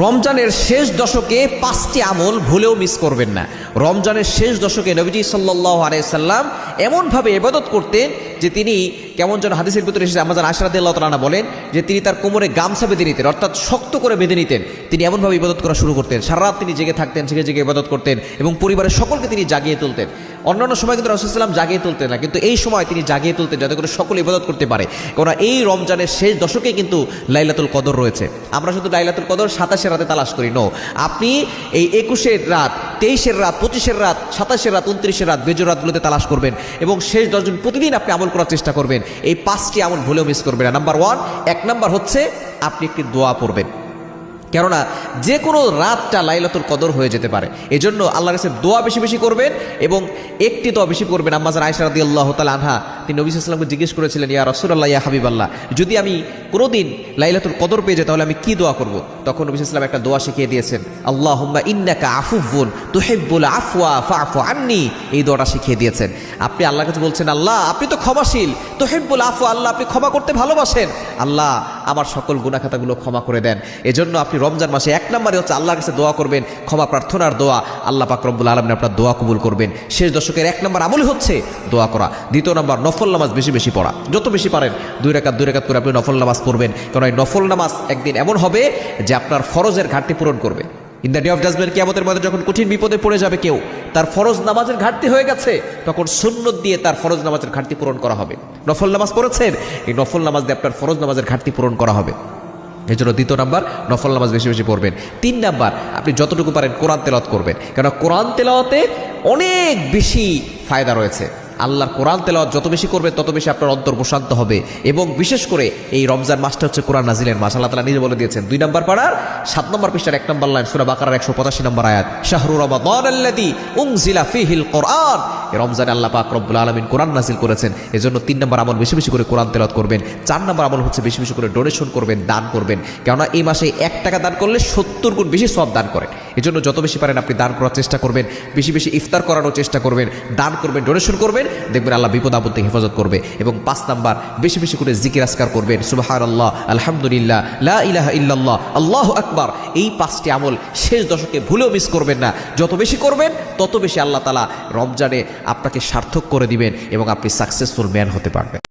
রমজানের শেষ দশকে 5টি আমল ভুলেও মিস করবেন না। রমজানের শেষ দশকে নবীজি সাল্লাল্লাহু আলাইহি সাল্লাম এমনভাবে ইবাদত করতেন যে তিনি কেমন যেন হাদিসের ভিতরে এসেছে, আম্মা জান আয়েশা রাদিয়াল্লাহু তাআলা বলেন যে তিনি তার কোমরে গামছা বেঁধে নিতেন, অর্থাৎ শক্ত করে বেঁধে নিতেন। তিনি এমনভাবে ইবাদত করা শুরু করতেন, সারা রাত তিনি জেগে থাকতেন, জেগে জেগে ইবাদত করতেন এবং পরিবারের সকলকে তিনি জাগিয়ে তুলতেন। অন্যান্য সময় কিন্তু রাসূল সাল্লাল্লাহু আলাইহি ওয়াসাল্লাম জাগিয়ে তুলতেন না, কিন্তু এই সময় তিনি জাগিয়ে তুলতেন যাতে করে সকলে ইবাদত করতে পারে। কারণ এই রমজানের শেষ দশকে কিন্তু লাইলাতুল কদর রয়েছে। আমরা শুধু লাইলাতুল কদর 27 রাতে তালাশ করি, নো, আপনি এই 21 রাত, 23 রাত, 25 রাত, 27 রাত, 29 রাত, বেজোর রাতগুলোতে তালাশ করবেন এবং শেষ 10 দিন প্রতিদিন আপনি আমল করার চেষ্টা করবেন। এই 5টি আমল ভুলেও মিস করবেন না। নাম্বার 1 নাম্বার হচ্ছে আপনি একটি দোয়া পড়বেন, কেননা যে কোনো রাতটা লাইলাতুল কদর হয়ে যেতে পারে। এজন্য আল্লাহর কাছে দোয়া বেশি বেশি করবেন এবং একটি দোয়া বেশি করবেন। আম্মা জান আয়েশা রাদিয়াল্লাহু তাআলা আনহা তিনি নবী সাল্লাল্লাহু আলাইহি ওয়াসাল্লামকে জিজ্ঞেস করেছিলেন, ইয়া রাসূলুল্লাহ, ইয়া হাবিবাল্লাহ, যদি আমি কোনোদিন লাইলাতুল কদর পেয়ে যাই তাহলে আমি কি দোয়া করব? তখন নবী সাল্লাল্লাহু আলাইহি ওয়াসাল্লাম একটা দোয়া শিখিয়ে দিয়েছেন, আল্লাহুম্মা ইন্নাকা আফুউন তুহিব্বুল আফওয়া ফাআফু আন্নি। এই দোয়াটা শিখিয়ে দিয়েছেন। আপনি আল্লাহর কাছে বলছেন, আল্লাহ আপনি তো ক্ষমাশীল, তুহিব্বুল আফওয়া, আল্লাহ আপনি ক্ষমা করতে ভালোবাসেন, আল্লাহ আমার সকল গুনাহ খাতাগুলো ক্ষমা করে দেন। এজন্য আপনি রমজান মাসে 1 নম্বরে হচ্ছে আল্লাহর কাছে দোয়া করবেন, ক্ষমা প্রার্থনার দোয়া। আল্লাহ পাক রব্বুল আলামিন আপনার দোয়া কবুল করবেন। শেষ দশকের 1 নম্বর আমল হচ্ছে দোয়া করা। 2 নম্বর নফল নামাজ বেশি বেশি পড়া, যত বেশি পারেন 2 রাকাত করে আপনি নফল নামাজ পড়বেন। কারণ এই নফল নামাজ একদিন এমন হবে যে আপনার ফরজের ঘাটতি পূরণ করবে। In the day of judgement, কিয়ামতের মধ্যে যখন কঠিন বিপদে পড়ে যাবে কেউ, তার ফরজ নামাজের ঘাটতি হয়ে গেছে, তখন সুন্নত দিয়ে তার ফরজ নামাজের ঘাটতি পূরণ করা হবে। নফল নামাজ পড়েছেন, এই নফল নামাজ দিয়ে আপনার ফরজ নামাজের ঘাটতি পূরণ করা হবে। এই জন্য 2 নম্বর নফল নামাজ বেশি বেশি পড়বেন। 3 নম্বর আপনি যতটুকু পারেন কোরআন তেলাওয়াত করবেন, কারণ কোরআন তেলাওয়াতে অনেক বেশি ফায়দা রয়েছে। আল্লাহর কোরআন তেলাওয়াত যত বেশি করবে তত বেশি আপনার অন্তর প্রশান্ত হবে। এবং বিশেষ করে এই রমজান মাসটা হচ্ছে কোরআন নাজিলের মাস, আল্লাহ তাআলা নিজে বলে দিয়েছেন। 2 নম্বর পারার 7 নম্বর পৃষ্ঠার 1 নম্বর লাইন, সূরা বাকারার 185 নম্বর আয়াত, শাহরু রমাদানাল্লাযী উনজিলা ফীহিল কোরআন। এই রমজানে আল্লাহ পাক রব্বুল আলামিন কোরআন নাজিল করেছেন। এজন্য 3 নম্বর আমল বেশি বেশি করে কোরআন তেলাওয়াত করবেন। 4 নম্বর আমল হচ্ছে বেশি বেশি করে ডোনেশন করবেন, দান করবেন, কেননা এই মাসে 1 টাকা দান করলে 70 গুণ বেশি সওয়াব দান করেন। এজন্য যত বেশি পারেন আপনি দান করার চেষ্টা করবেন, বেশি বেশি ইফতার করানোর চেষ্টা করবেন, দান করবেন, ডোনেশন করবেন, দেখবেন আল্লাহ বিপদ আপদ থেকে হেফাজত করবে। এবং 5 নাম্বার বেশি বেশি করে জিকির আজকার করবেন, সুবহানাল্লাহ, আলহামদুলিল্লাহ, লা ইলাহা ইল্লাল্লাহ, আল্লাহু আকবার। এই 5টি আমল শেষ দশকে ভুলেও মিস করবেন না। যত বেশি করবেন তত বেশি আল্লাহ তাআলা রমজানে আপনাকে সার্থক করে দিবেন এবং আপনি সাকসেসফুল ম্যান হতে পারবেন।